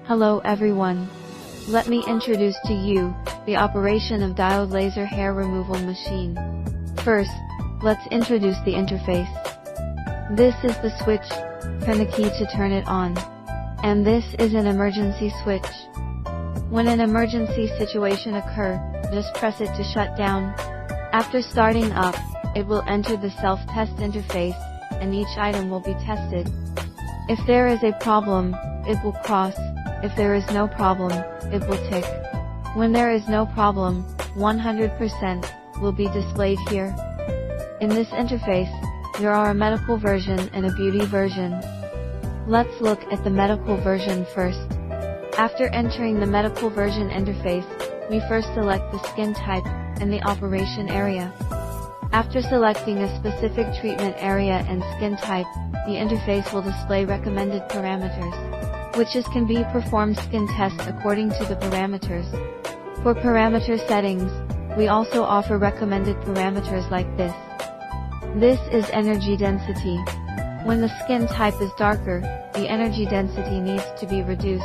Hello everyone. Let me introduce to you the operation of Diode laser hair removal machine. First, let's introduce the interface. This is the switch, turn the key to turn it on. And this is an emergency switch. When an emergency situation occurs, just press it to shut down. After starting up, it will enter the self-test interface, and each item will be tested. If there is a problem, it will cross. If there is no problem, it will tick. When there is no problem, 100% will be displayed here. In this interface, there are a medical version and a beauty version. Let's look at the medical version first. After entering the medical version interface, we first select the skin type and the operation area. After selecting a specific treatment area and skin type, the interface will display recommended parameters, which can be performed skin test according to the parameters. For parameter settings, we also offer recommended parameters like this. This is energy density. When the skin type is darker, the energy density needs to be reduced.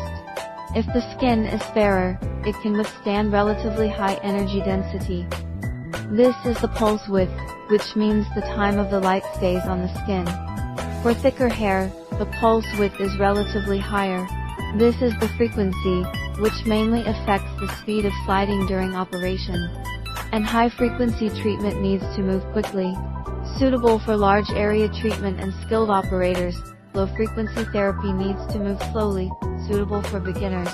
If the skin is fairer, it can withstand relatively high energy density. This is the pulse width, which means the time of the light stays on the skin. For thicker hair, the pulse width is relatively higher. This is the frequency, which mainly affects the speed of sliding during operation. And high frequency treatment needs to move quickly. Suitable for large area treatment and skilled operators, low frequency therapy needs to move slowly, suitable for beginners.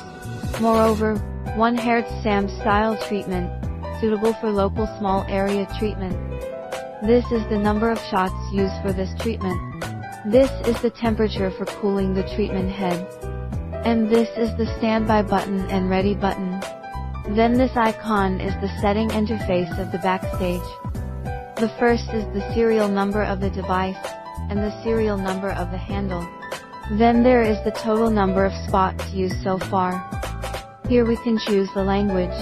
Moreover, 1 Hz SAM style treatment, suitable for local small area treatment. This is the number of shots used for this treatment. This is the temperature for cooling the treatment head. And this is the standby button and ready button. Then this icon is the setting interface of the backstage. The first is the serial number of the device, and the serial number of the handle. Then there is the total number of spots used so far. Here we can choose the language.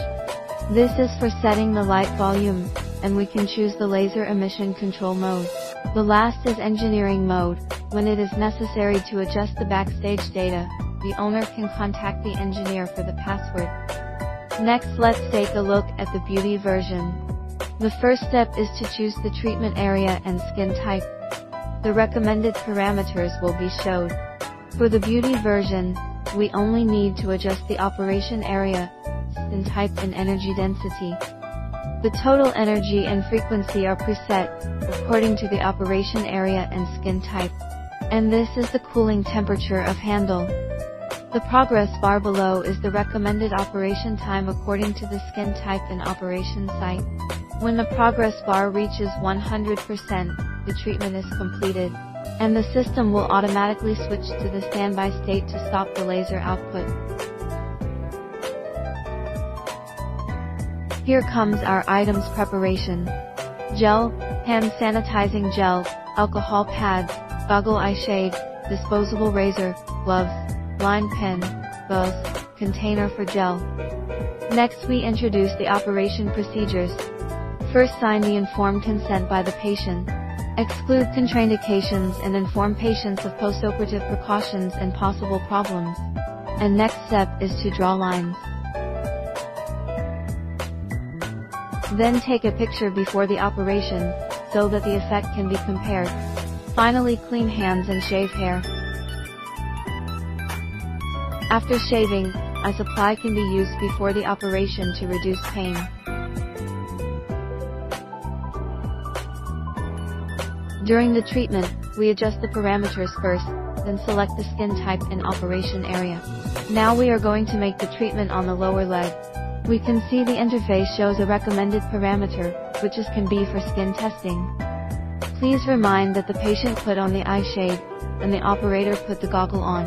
This is for setting the light volume, and we can choose the laser emission control mode. The last is engineering mode. When it is necessary to adjust the backstage data, the owner can contact the engineer for the password. Next, let's take a look at the beauty version. The first step is to choose the treatment area and skin type. The recommended parameters will be showed. For the beauty version, we only need to adjust the operation area, skin type and energy density. The total energy and frequency are preset, according to the operation area and skin type. And this is the cooling temperature of handle. The progress bar below is the recommended operation time according to the skin type and operation site. When the progress bar reaches 100%, the treatment is completed, and the system will automatically switch to the standby state to stop the laser output. Here comes our items preparation. Gel, hand sanitizing gel, alcohol pads, goggle eye shade, disposable razor, gloves, line pen, bows, container for gel. Next we introduce the operation procedures. First, sign the informed consent by the patient. Exclude contraindications and inform patients of postoperative precautions and possible problems. And next step is to draw lines. Then take a picture before the operation, so that the effect can be compared. Finally, clean hands and shave hair. After shaving, a supply can be used before the operation to reduce pain. During the treatment, we adjust the parameters first, then select the skin type and operation area. Now we are going to make the treatment on the lower leg. We can see the interface shows a recommended parameter, which can be for skin testing. Please remind that the patient put on the eye shade, and the operator put the goggle on.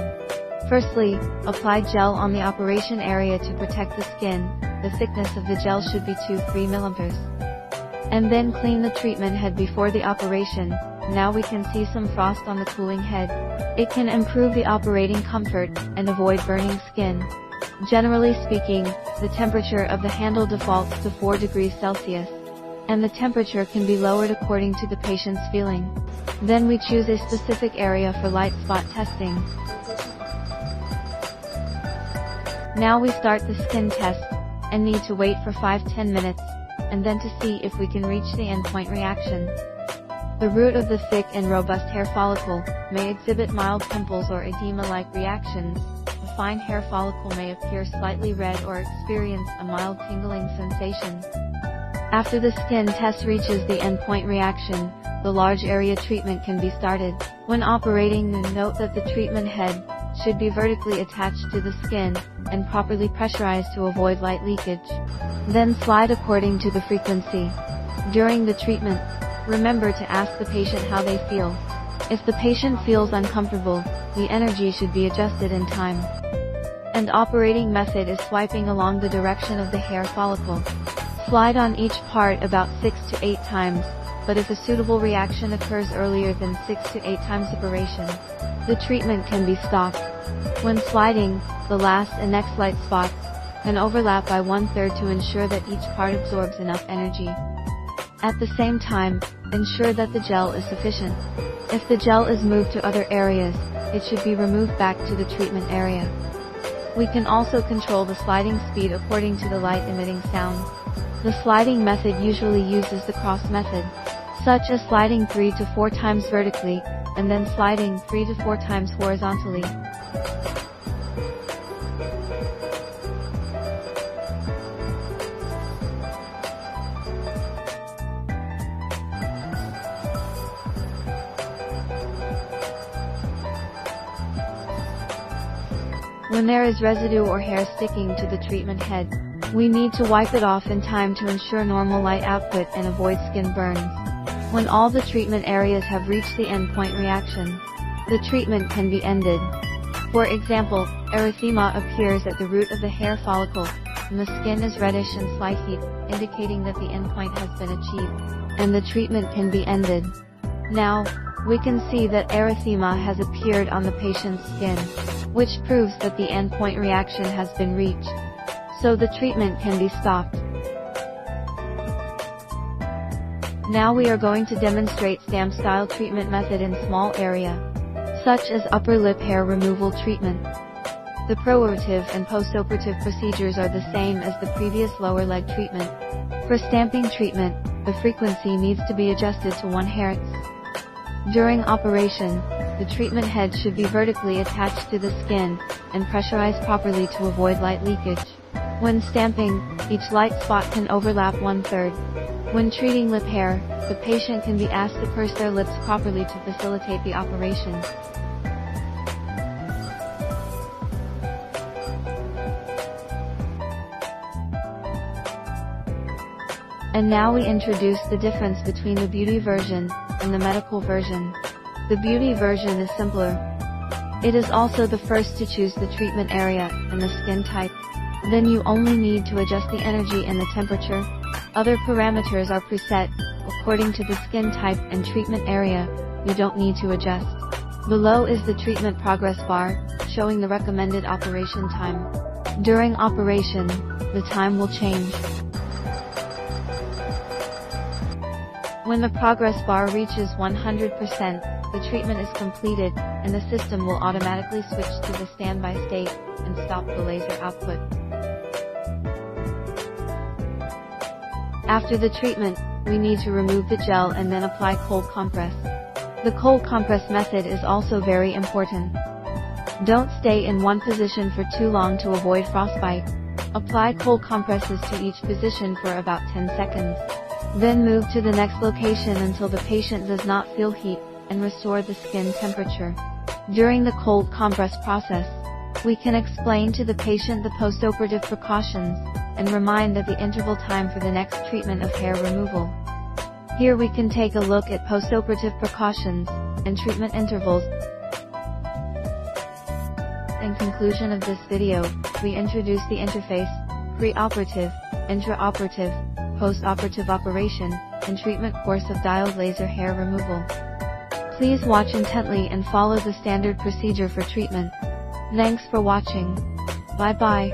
Firstly, apply gel on the operation area to protect the skin. The thickness of the gel should be 2-3 millimeters. And then clean the treatment head before the operation. Now we can see some frost on the cooling head. It can improve the operating comfort, and avoid burning skin. Generally speaking, the temperature of the handle defaults to 4 degrees Celsius. And the temperature can be lowered according to the patient's feeling. Then we choose a specific area for light spot testing. Now we start the skin test, and need to wait for 5-10 minutes, and then to see if we can reach the endpoint reaction. The root of the thick and robust hair follicle may exhibit mild pimples or edema-like reactions. The fine hair follicle may appear slightly red or experience a mild tingling sensation. After the skin test reaches the endpoint reaction, the large area treatment can be started. When operating, note that the treatment head should be vertically attached to the skin, and properly pressurized to avoid light leakage. Then slide according to the frequency. During the treatment, remember to ask the patient how they feel. If the patient feels uncomfortable, the energy should be adjusted in time. And operating method is swiping along the direction of the hair follicle. Slide on each part about 6 to 8 times, but if a suitable reaction occurs earlier than 6 to 8 times separation, the treatment can be stopped. When sliding, the last and next light spots can overlap by 1/3 to ensure that each part absorbs enough energy. At the same time, ensure that the gel is sufficient. If the gel is moved to other areas, it should be removed back to the treatment area. We can also control the sliding speed according to the light emitting sound. The sliding method usually uses the cross method, such as sliding 3 to 4 times vertically, and then sliding 3 to 4 times horizontally. When there is residue or hair sticking to the treatment head, we need to wipe it off in time to ensure normal light output and avoid skin burns. When all the treatment areas have reached the endpoint reaction, the treatment can be ended. For example, erythema appears at the root of the hair follicle, and the skin is reddish and slight heat, indicating that the endpoint has been achieved, and the treatment can be ended. Now, we can see that erythema has appeared on the patient's skin, which proves that the endpoint reaction has been reached, so the treatment can be stopped. Now we are going to demonstrate stamp style treatment method in small area, such as upper lip hair removal treatment. The preoperative and postoperative procedures are the same as the previous lower leg treatment. For stamping treatment, the frequency needs to be adjusted to 1 Hz. During operation, the treatment head should be vertically attached to the skin, and pressurized properly to avoid light leakage. When stamping, each light spot can overlap 1/3. When treating lip hair, the patient can be asked to purse their lips properly to facilitate the operation. And now we introduce the difference between the beauty version and the medical version. The beauty version is simpler. It is also the first to choose the treatment area and the skin type. Then you only need to adjust the energy and the temperature. Other parameters are preset, according to the skin type and treatment area. You don't need to adjust. Below is the treatment progress bar, showing the recommended operation time. During operation, the time will change. When the progress bar reaches 100%, the treatment is completed, and the system will automatically switch to the standby state, and stop the laser output. After the treatment, we need to remove the gel and then apply cold compress. The cold compress method is also very important. Don't stay in one position for too long to avoid frostbite. Apply cold compresses to each position for about 10 seconds. Then move to the next location until the patient does not feel heat, and restore the skin temperature. During the cold compress process, we can explain to the patient the postoperative precautions, and remind that the interval time for the next treatment of hair removal. Here we can take a look at postoperative precautions, and treatment intervals. In conclusion of this video, we introduce the interface, preoperative, intraoperative, postoperative operation, and treatment course of diode laser hair removal. Please watch intently and follow the standard procedure for treatment. Thanks for watching. Bye bye.